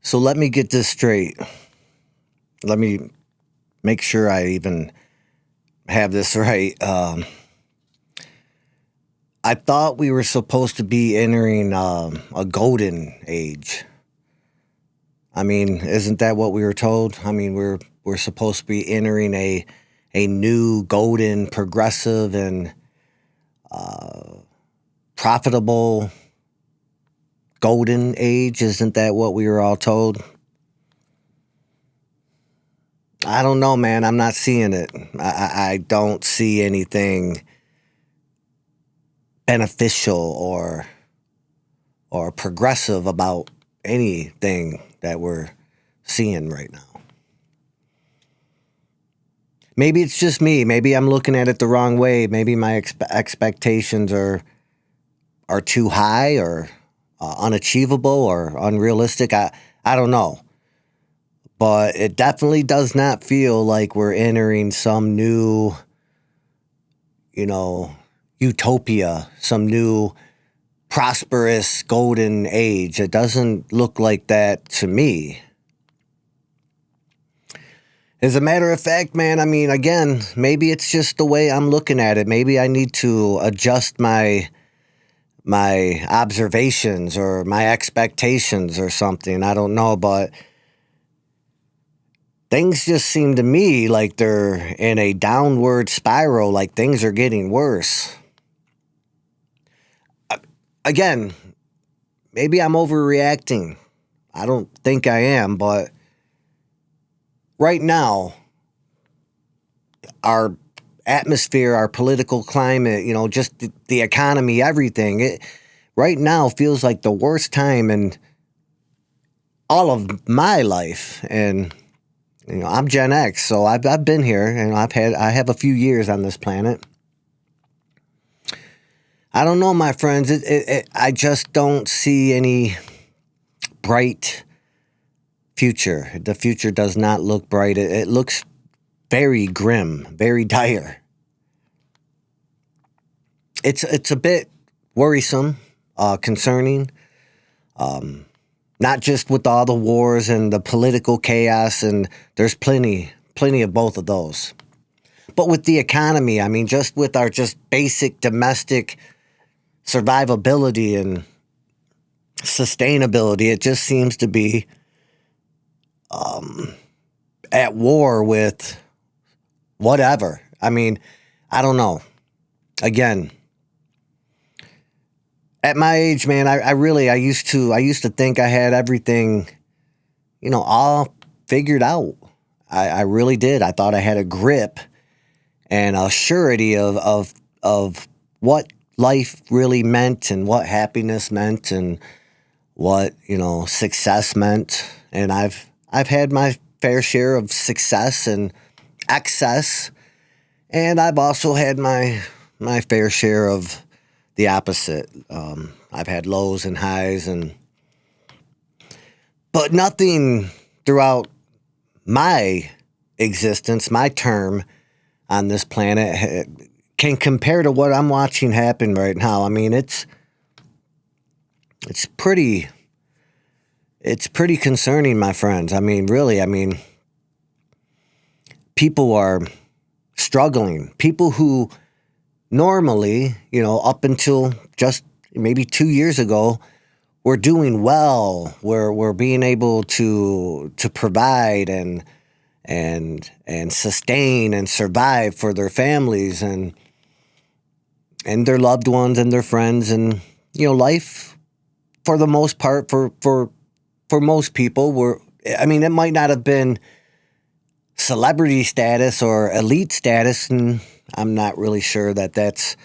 So let me get this straight. Let me make sure I even have this right. I thought we were supposed to be entering a golden age. I mean, isn't that what we were told? I mean, we're supposed to be entering a new golden, progressive, and profitable golden age. Isn't that what we were all told? I don't know, man. I'm not seeing it. I don't see anything beneficial or progressive about anything that we're seeing right now. Maybe it's just me. Maybe I'm looking at it the wrong way. Maybe my expectations are too high or unachievable or unrealistic. I don't know. But it definitely does not feel like we're entering some new, utopia, some new prosperous golden age. It doesn't look like that to me. As a matter of fact, man, I mean, again, maybe it's just the way I'm looking at it. Maybe I need to adjust my observations or my expectations or something. I don't know, but things just seem to me like they're in a downward spiral, like things are getting worse. Again, maybe I'm overreacting. I don't think I am, but right now, our atmosphere, our political climate, just the economy, everything, right now feels like the worst time in all of my life. And I'm Gen X, so I've been here, and I have a few years on this planet. I don't know, my friends. I just don't see any bright future. The future does not look bright. It looks very grim, very dire. It's a bit worrisome, concerning. Not just with all the wars and the political chaos, and there's plenty of both of those. But with the economy, I mean, just with our just basic domestic survivability and sustainability, it just seems to be at war with whatever. I mean, I don't know. Again, at my age, man, I used to think I had everything, all figured out. I really did. I thought I had a grip and a surety of what life really meant and what happiness meant and what, success meant. And I've had my fair share of success and excess, and I've also had my fair share of the opposite. I've had lows and highs, but nothing throughout my existence, my term on this planet, can compare to what I'm watching happen right now. I mean, it's pretty concerning, my friends. I mean, really, people are struggling. People who normally, up until just maybe 2 years ago, were doing well. We're being able to provide and sustain and survive for their families and their loved ones and their friends, and life for the most part for most people it might not have been celebrity status or elite status, and I'm not really sure that that's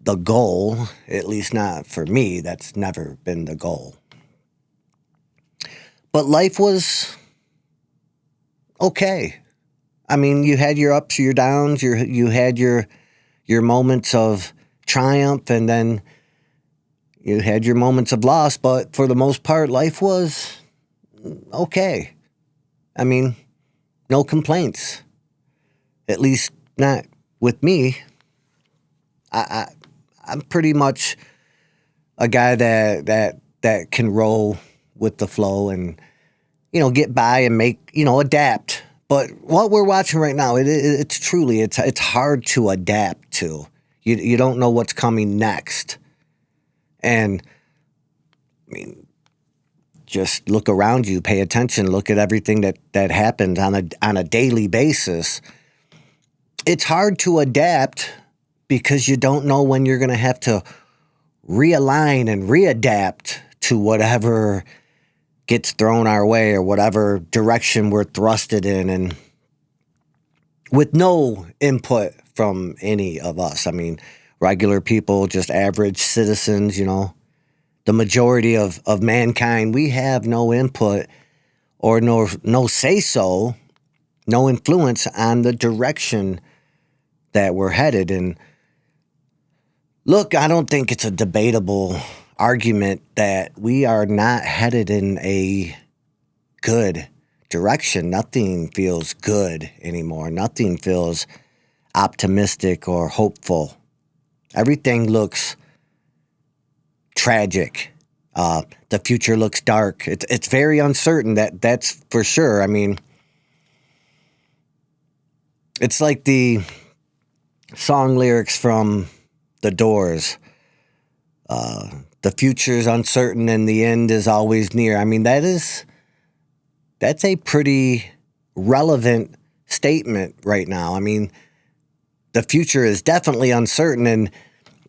the goal, at least not for me. That's never been the goal. But life was okay. I mean, you had your ups, your downs, you had your moments of triumph, and then you had your moments of loss, but for the most part, life was okay. I mean, no complaints. At least not with me. I'm pretty much a guy that can roll with the flow and, get by and make, adapt. But what we're watching right now, it's truly, it's hard to adapt to. You don't know what's coming next. And, I mean, just look around you, pay attention, look at everything that happens on a daily basis. It's hard to adapt because you don't know when you're going to have to realign and readapt to whatever gets thrown our way or whatever direction we're thrusted in, and with no input from any of us. I mean, regular people, just average citizens, the majority of mankind, we have no input or no say-so, no influence on the direction that we're headed. And look, I don't think it's a debatable argument that we are not headed in a good direction. Nothing feels good anymore. Nothing feels optimistic or hopeful. Everything looks tragic. The future looks dark. It's very uncertain. That's for sure. I mean, it's like the song lyrics from The Doors. The future is uncertain and the end is always near. I mean, that's a pretty relevant statement right now. I mean, the future is definitely uncertain, and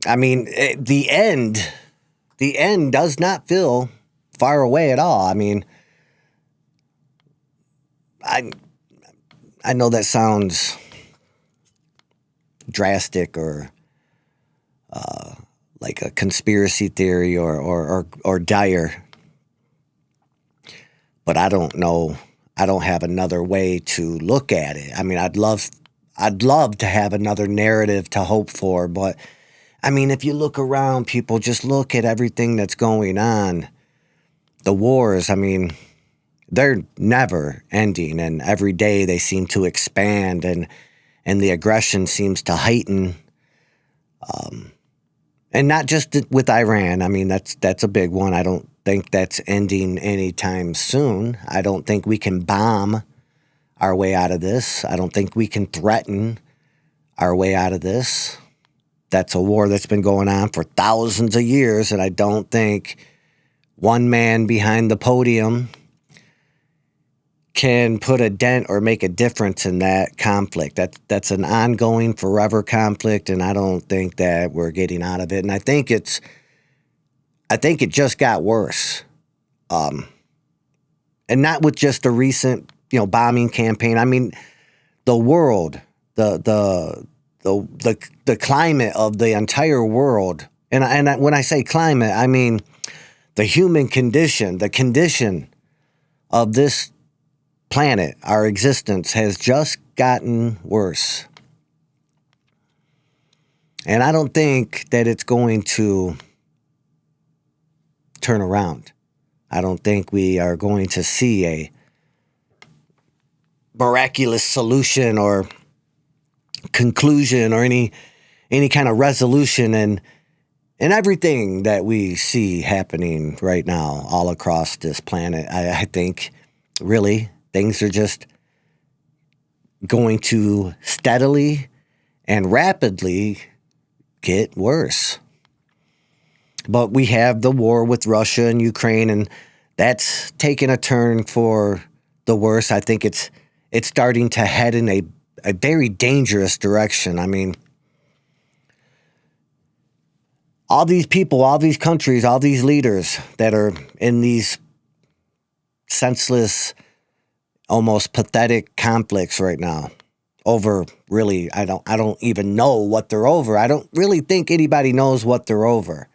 I mean, the end does not feel far away at all. I mean, I know that sounds drastic or like a conspiracy theory or dire, but I don't know. I don't have another way to look at it. I mean, I'd love to have another narrative to hope for, but I mean, if you look around, people, just look at everything that's going on. The wars, I mean, they're never ending, and every day they seem to expand, and the aggression seems to heighten. And not just with Iran. I mean, that's a big one. I don't think that's ending anytime soon. I don't think we can bomb our way out of this. I don't think we can threaten our way out of this. That's a war that's been going on for thousands of years, and I don't think one man behind the podium can put a dent or make a difference in that conflict. That's an ongoing, forever conflict, and I don't think that we're getting out of it. And I think it just got worse, and not with just the recent, bombing campaign. I mean, the world, the climate of the entire world, and when I say climate, I mean the human condition, the condition of this planet, our existence has just gotten worse. And I don't think that it's going to turn around. I don't think we are going to see a miraculous solution or conclusion or any kind of resolution in everything that we see happening right now all across this planet. I think really things are just going to steadily and rapidly get worse. But we have the war with Russia and Ukraine, and that's taken a turn for the worse. I think it's starting to head in a very dangerous direction. I mean, all these people, all these countries, all these leaders that are in these senseless, almost pathetic conflicts right now over really, I don't even know what they're over. I don't really think anybody knows what they're over.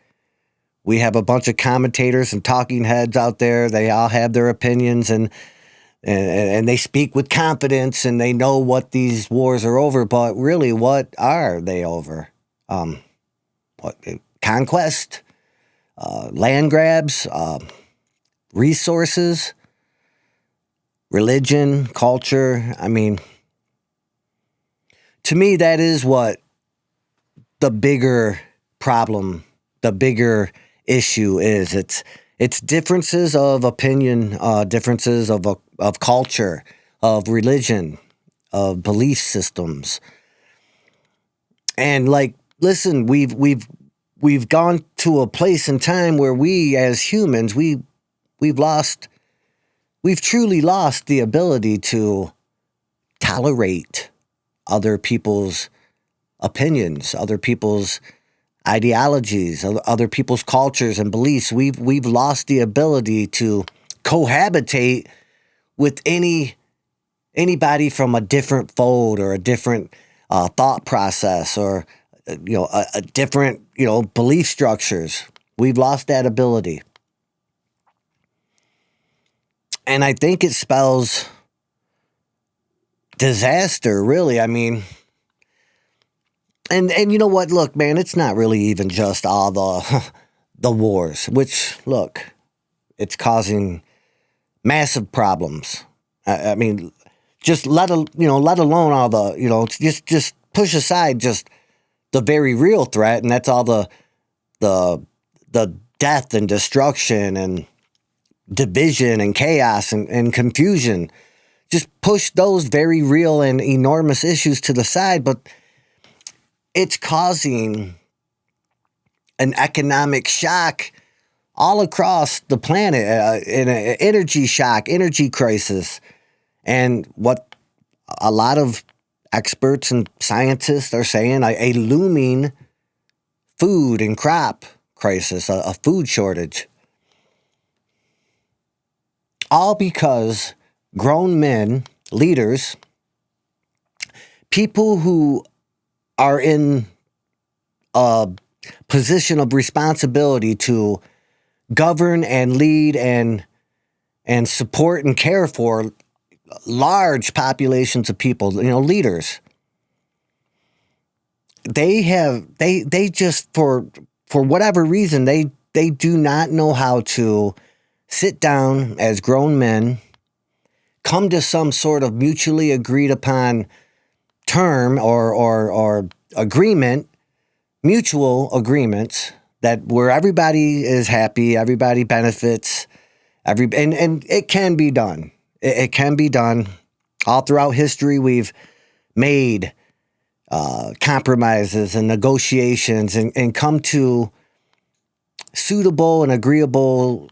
We have a bunch of commentators and talking heads out there. They all have their opinions and they speak with confidence and they know what these wars are over. But really, what are they over? What conquest, land grabs, resources, religion, culture. I mean, to me, that is what the bigger problem, the bigger issue is. It's differences of opinion, differences of culture, of religion, of belief systems. And like, listen, we've gone to a place in time where we as humans, we've truly lost the ability to tolerate other people's opinions, other people's ideologies, other people's cultures and beliefs. We've lost the ability to cohabitate with anybody from a different fold or a different thought process, or a different belief structures. We've lost that ability, and I think it spells disaster. Really, I mean. And you know what? Look, man, it's not really even just all the wars, which, look, it's causing massive problems. I mean, just let alone all the, just push aside just the very real threat, and that's all the death and destruction and division and chaos and confusion. Just push those very real and enormous issues to the side, but it's causing an economic shock all across the planet, an energy shock, energy crisis. And what a lot of experts and scientists are saying, a looming food and crop crisis, a food shortage. All because grown men, leaders, people who are in a position of responsibility to govern and lead and support and care for large populations of people, leaders. They just, for whatever reason, they do not know how to sit down as grown men, come to some sort of mutually agreed upon term or agreement, mutual agreements that where everybody is happy, everybody benefits, and it can be done. It can be done. All throughout history, we've made compromises and negotiations and come to suitable and agreeable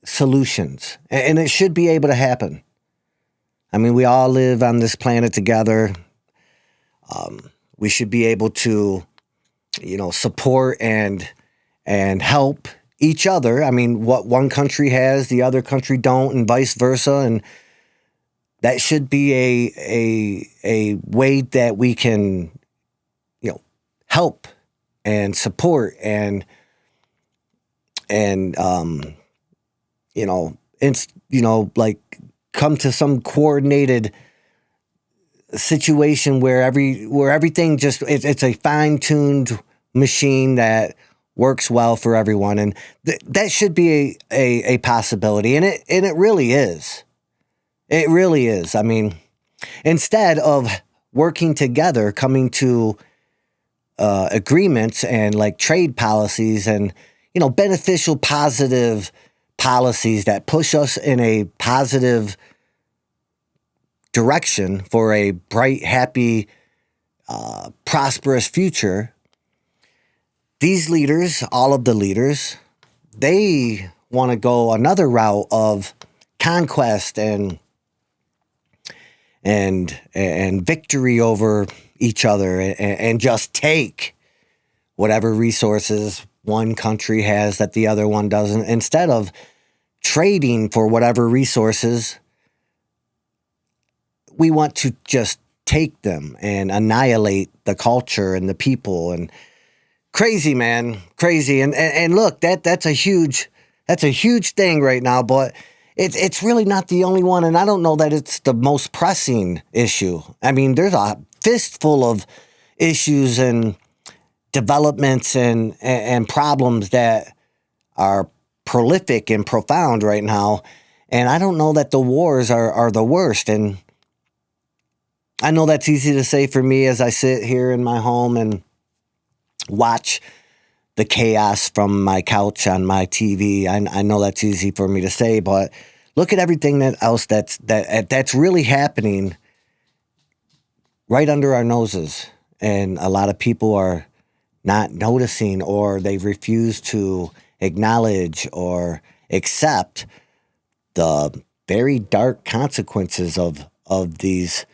solutions. And it should be able to happen. I mean, we all live on this planet together. We should be able to, support and help each other. I mean, what one country has, the other country don't, and vice versa. And that should be a way that we can, help and support and like come to some coordinated situation where everything just it's a fine-tuned machine that works well for everyone, and that should be a possibility, and it really is. It really is. I mean, instead of working together, coming to agreements and like trade policies and beneficial, positive policies that push us in a positive direction for a bright, happy, prosperous future. These leaders, all of the leaders, they want to go another route of conquest and victory over each other and just take whatever resources one country has that the other one doesn't, instead of trading for whatever resources. We want to just take them and annihilate the culture and the people. And crazy, man, crazy. And look, that's a huge thing right now, but it's really not the only one. And I don't know that it's the most pressing issue. I mean, there's a fistful of issues and developments and problems that are prolific and profound right now. And I don't know that the wars are the worst. And I know that's easy to say for me as I sit here in my home and watch the chaos from my couch on my TV. I know that's easy for me to say, but look at everything else that's really happening right under our noses. And a lot of people are not noticing, or they refuse to acknowledge or accept the very dark consequences of these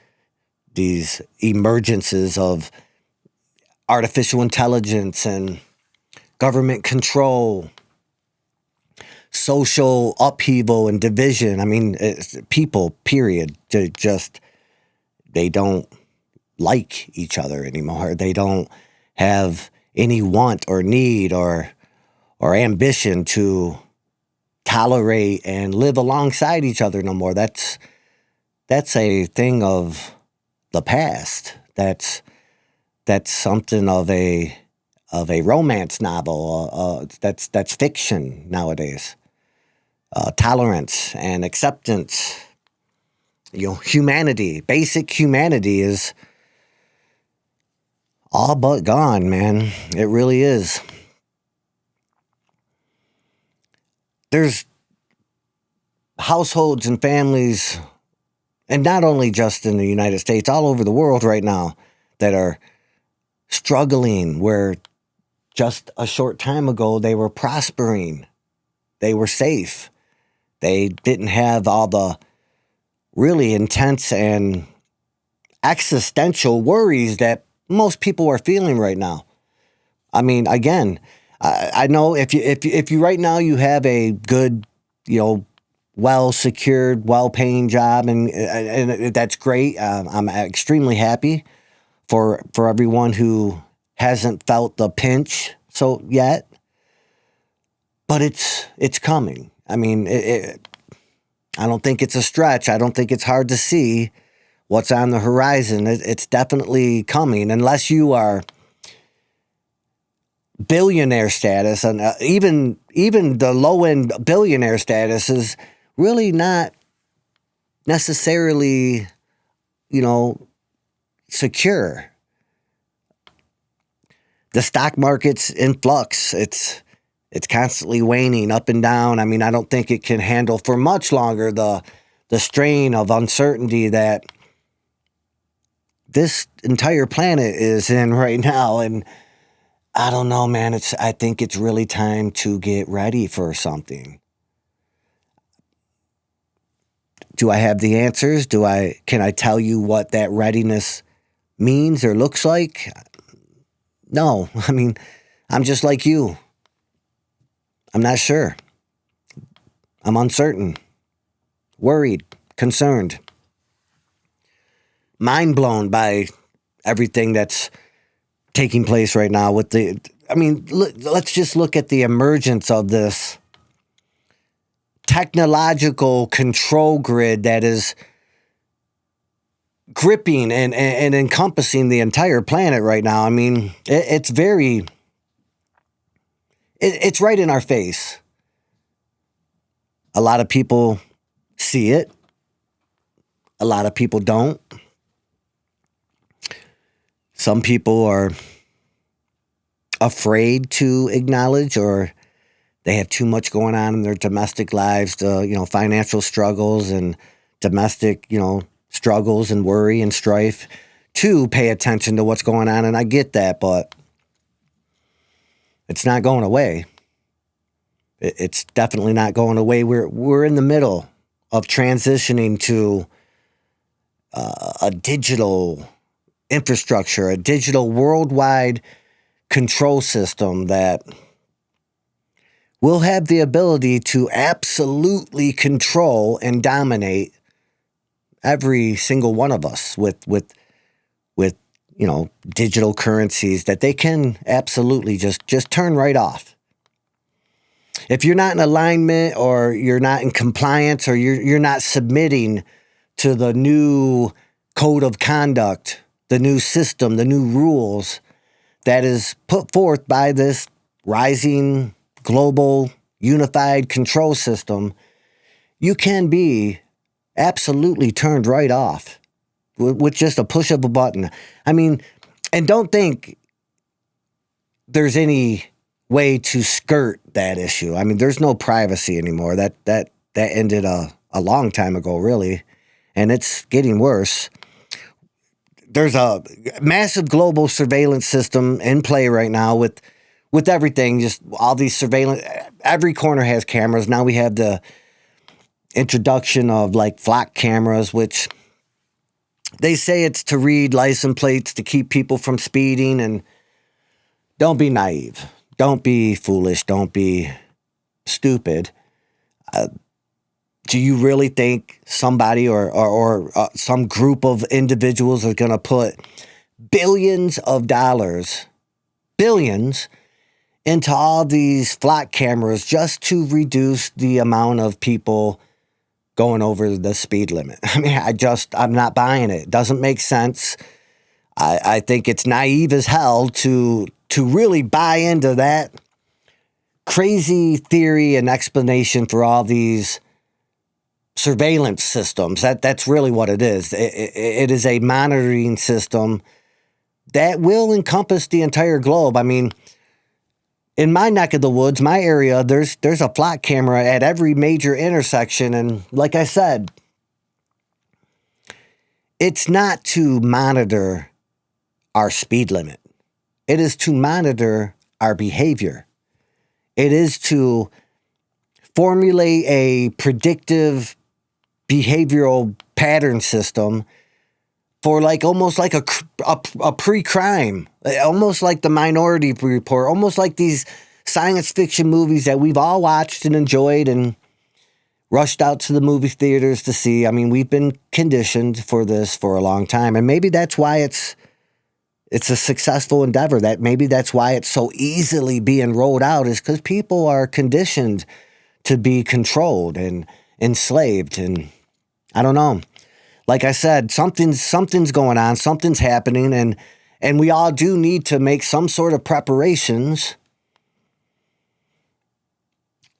emergences of artificial intelligence and government control, social upheaval and division. I mean, people, period, they don't like each other anymore. They don't have any want or need or ambition to tolerate and live alongside each other no more. That's a thing of the past. That's something of a romance novel. That's fiction nowadays. Tolerance and acceptance. Humanity, basic humanity is all but gone, man. It really is. There's households and families, and not only just in the United States, all over the world right now, that are struggling, where just a short time ago they were prospering. They were safe. They didn't have all the really intense and existential worries that most people are feeling right now. I mean, again, I know if you right now you have a good, well secured, well paying job, and that's great. I'm extremely happy for everyone who hasn't felt the pinch yet, but it's coming. I mean, I don't think it's a stretch. I don't think it's hard to see what's on the horizon. It's definitely coming, unless you are billionaire status, and even the low end billionaire status is really not necessarily, secure. The stock market's in flux. It's constantly waning up and down. I mean, I don't think it can handle for much longer the strain of uncertainty that this entire planet is in right now. And I don't know, man. I think it's really time to get ready for something. Do I have the answers? Can I tell you what that readiness means or looks like? No. I mean, I'm just like you. I'm not sure. I'm uncertain, worried, concerned, mind blown by everything that's taking place right now let's just look at the emergence of this technological control grid that is gripping and encompassing the entire planet right now. I mean, it's right in our face. A lot of people see it. A lot of people don't. Some people are afraid to acknowledge, or they have too much going on in their domestic lives, financial struggles and domestic, struggles and worry and strife, to pay attention to what's going on. And I get that, but it's not going away. It's definitely not going away. We're in the middle of transitioning to a digital infrastructure, a digital worldwide control system that will have the ability to absolutely control and dominate every single one of us with digital currencies that they can absolutely just turn right off. If you're not in alignment, or you're not in compliance, or you're not submitting to the new code of conduct, the new system, the new rules that is put forth by this rising global unified control system, you can be absolutely turned right off with just a push of a button. I mean, and don't think there's any way to skirt that issue. I mean, there's no privacy anymore. That ended a long time ago, really, and it's getting worse. There's a massive global surveillance system in play right now with everything, just all these surveillance. Every corner has cameras. Now we have the introduction of like flock cameras, which they say it's to read license plates to keep people from speeding. And don't be naive. Don't be foolish. Don't be stupid. Do you really think somebody or some group of individuals are going to put billions of dollars, billions, into all these flock cameras just to reduce the amount of people going over the speed limit? I mean, I'm not buying it. It doesn't make sense. I think it's naive as hell to really buy into that crazy theory and explanation for all these surveillance systems. That's really what it is. It is a monitoring system that will encompass the entire globe. I mean, in my neck of the woods, my area, there's a flock camera at every major intersection. And like I said, it's not to monitor our speed limit. It is to monitor our behavior. It is to formulate a predictive behavioral pattern system for like almost like a pre-crime, almost like the Minority Report, almost like these science fiction movies that we've all watched and enjoyed and rushed out to the movie theaters to see. I mean, we've been conditioned for this for a long time, and maybe that's why it's a successful endeavor. That maybe that's why it's so easily being rolled out, is because people are conditioned to be controlled and enslaved. And I don't know. Like I said, something's going on, something's happening, and we all do need to make some sort of preparations.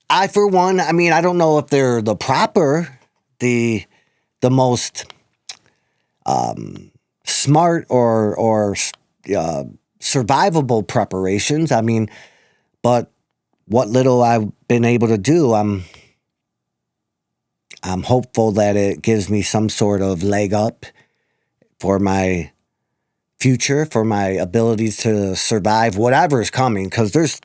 I, for one, I mean, I don't know if they're the most smart or survivable preparations. I mean, but what little I've been able to do, I'm hopeful that it gives me some sort of leg up for my future, for my abilities to survive whatever is coming, because there's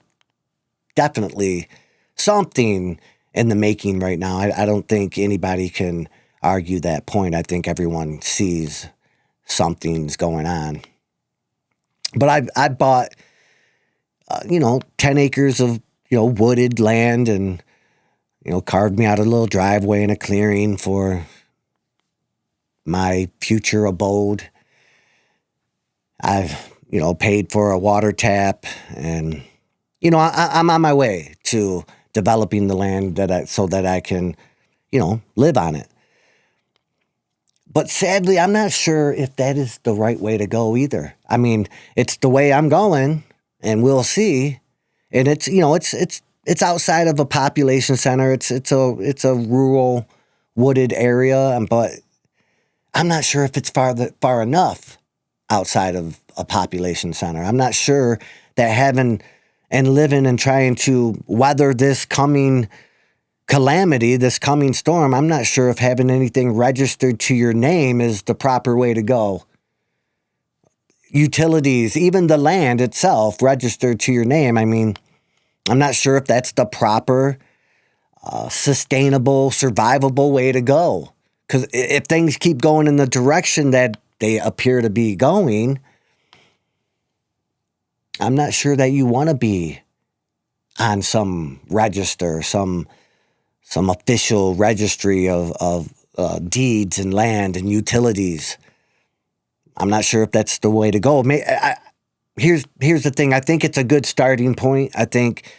definitely something in the making right now. I don't think anybody can argue that point. I think everyone sees something's going on. But I bought, 10 acres of, wooded land, and carved me out a little driveway and a clearing for my future abode. I've, paid for a water tap, and, I'm on my way to developing the land so that I can, live on it. But sadly, I'm not sure if that is the right way to go either. I mean, it's the way I'm going, and we'll see. And it's, it's outside of a population center. It's a rural, wooded area, but I'm not sure if it's far enough outside of a population center. I'm not sure that having and living and trying to weather this coming calamity, this coming storm, I'm not sure if having anything registered to your name is the proper way to go. Utilities, even the land itself registered to your name. I mean, I'm not sure if that's the proper, sustainable, survivable way to go. Because if things keep going in the direction that they appear to be going, I'm not sure that you want to be on some register, some official registry of deeds and land and utilities. I'm not sure if that's the way to go. Here's the thing. I think it's a good starting point. I think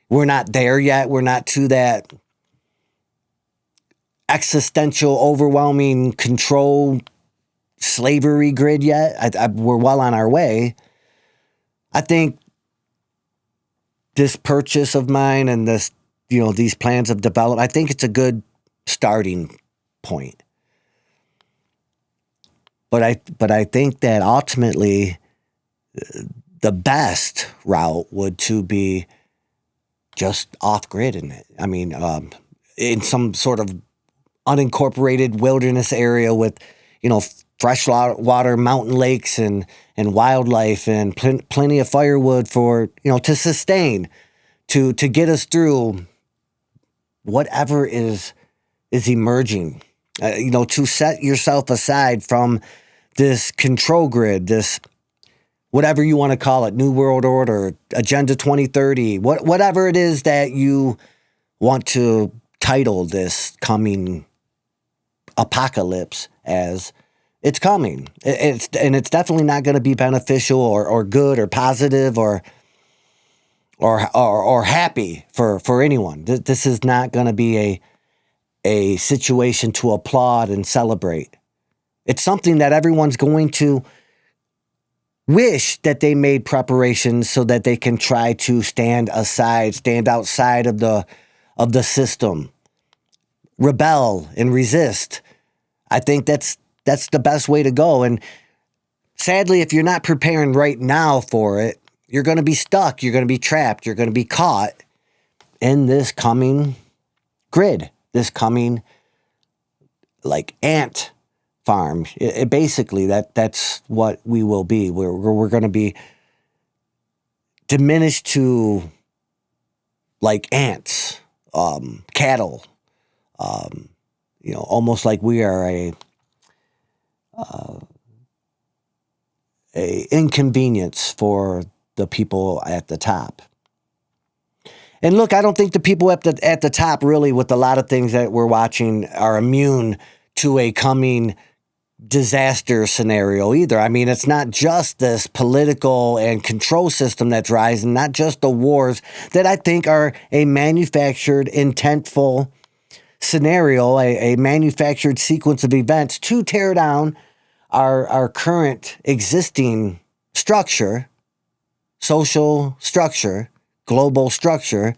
we're not there yet. We're not to that existential, overwhelming control slavery grid yet. We're well on our way. I think this purchase of mine and this, these plans of development, I think it's a good starting point. But I think that ultimately the best route would to be just off grid in it. I mean, in some sort of unincorporated wilderness area with, freshwater mountain lakes and wildlife and plenty of firewood for, to sustain, to get us through whatever is emerging. To set yourself aside from this control grid, this whatever you want to call it, New World Order, Agenda 2030, whatever it is that you want to title this coming apocalypse as. It's coming. It's definitely not going to be beneficial or good or positive or happy for anyone. This is not going to be a situation to applaud and celebrate. It's something that everyone's going to wish that they made preparations so that they can try to stand outside of the system, rebel and resist. I think that's the best way to go. And sadly, if you're not preparing right now for it, you're going to be stuck. You're going to be trapped. You're going to be caught in this coming grid, this coming like ant farm. Basically, that's what we will be. We're going to be diminished to like ants, cattle, almost like we are a inconvenience for the people at the top. And look, I don't think the people at the top really, with a lot of things that we're watching, are immune to a coming disaster scenario either. I mean, it's not just this political and control system that's rising, not just the wars that I think are a manufactured, intentful scenario, a manufactured sequence of events to tear down our current existing structure, social structure, global structure,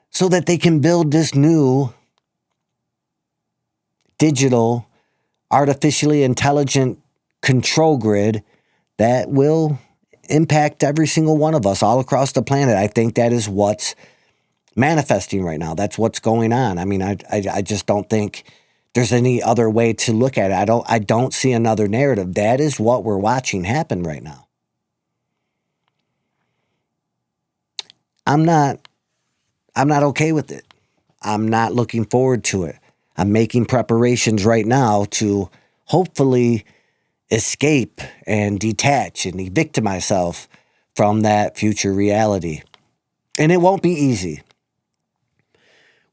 so that they can build this new digital, artificially intelligent control grid that will impact every single one of us all across the planet. I think that is what's manifesting right now. That's what's going on. I mean, I just don't think there's any other way to look at it. I don't see another narrative. That is what we're watching happen right now. I'm not okay with it. I'm not looking forward to it. I'm making preparations right now to hopefully escape and detach and evict myself from that future reality. And it won't be easy.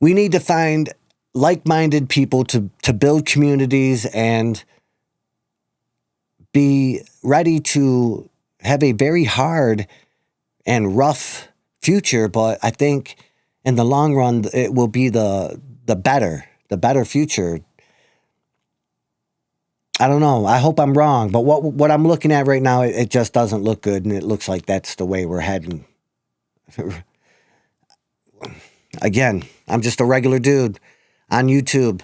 We need to find like-minded people to build communities and be ready to have a very hard and rough future, but I think in the long run it will be the better future. I don't know. I hope I'm wrong, but what I'm looking at right now, it just doesn't look good, and it looks like that's the way we're heading. Again, I'm just a regular dude on YouTube.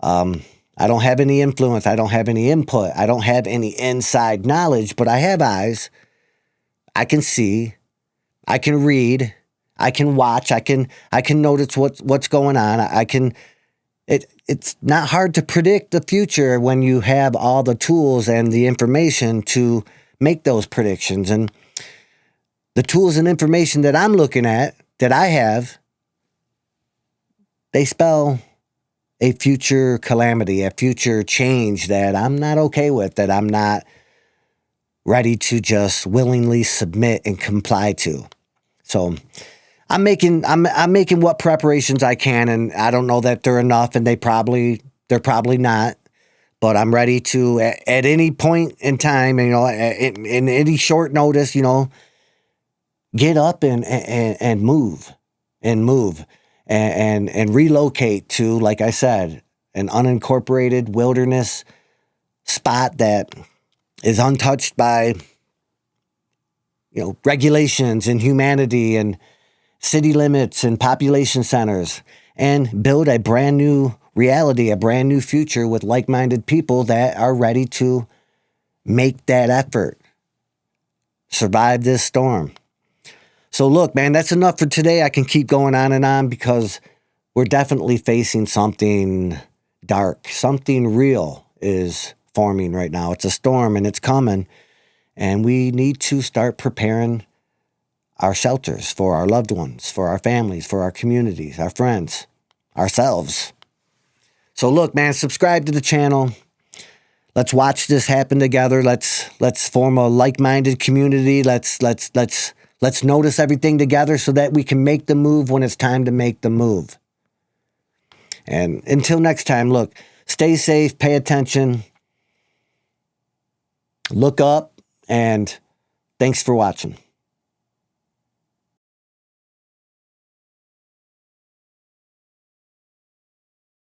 I don't have any influence. I don't have any input. I don't have any inside knowledge, but I have eyes. I can see. I can read. I can watch. I can notice what's going on. It's not hard to predict the future when you have all the tools and the information to make those predictions. And the tools and information that I'm looking at, that I have, they spell a future calamity, a future change that I'm not okay with, that I'm not ready to just willingly submit and comply to. So I'm making what preparations I can, and I don't know that they're enough, and they're probably not. But I'm ready to, at any point in time, in any short notice, get up and move and relocate to, like I said, an unincorporated wilderness spot that is untouched by, regulations and humanity and city limits and population centers, and build a brand new reality, a brand new future with like-minded people that are ready to make that effort, survive this storm. So look, man, that's enough for today. I can keep going on and on because we're definitely facing something dark. Something real is forming right now. It's a storm and it's coming. And we need to start preparing our shelters for our loved ones, for our families, for our communities, our friends, ourselves. So look, man, subscribe to the channel. Let's watch this happen together. Let's form a like-minded community. Let's notice everything together so that we can make the move when it's time to make the move. And until next time, look, stay safe, pay attention, look up, and thanks for watching.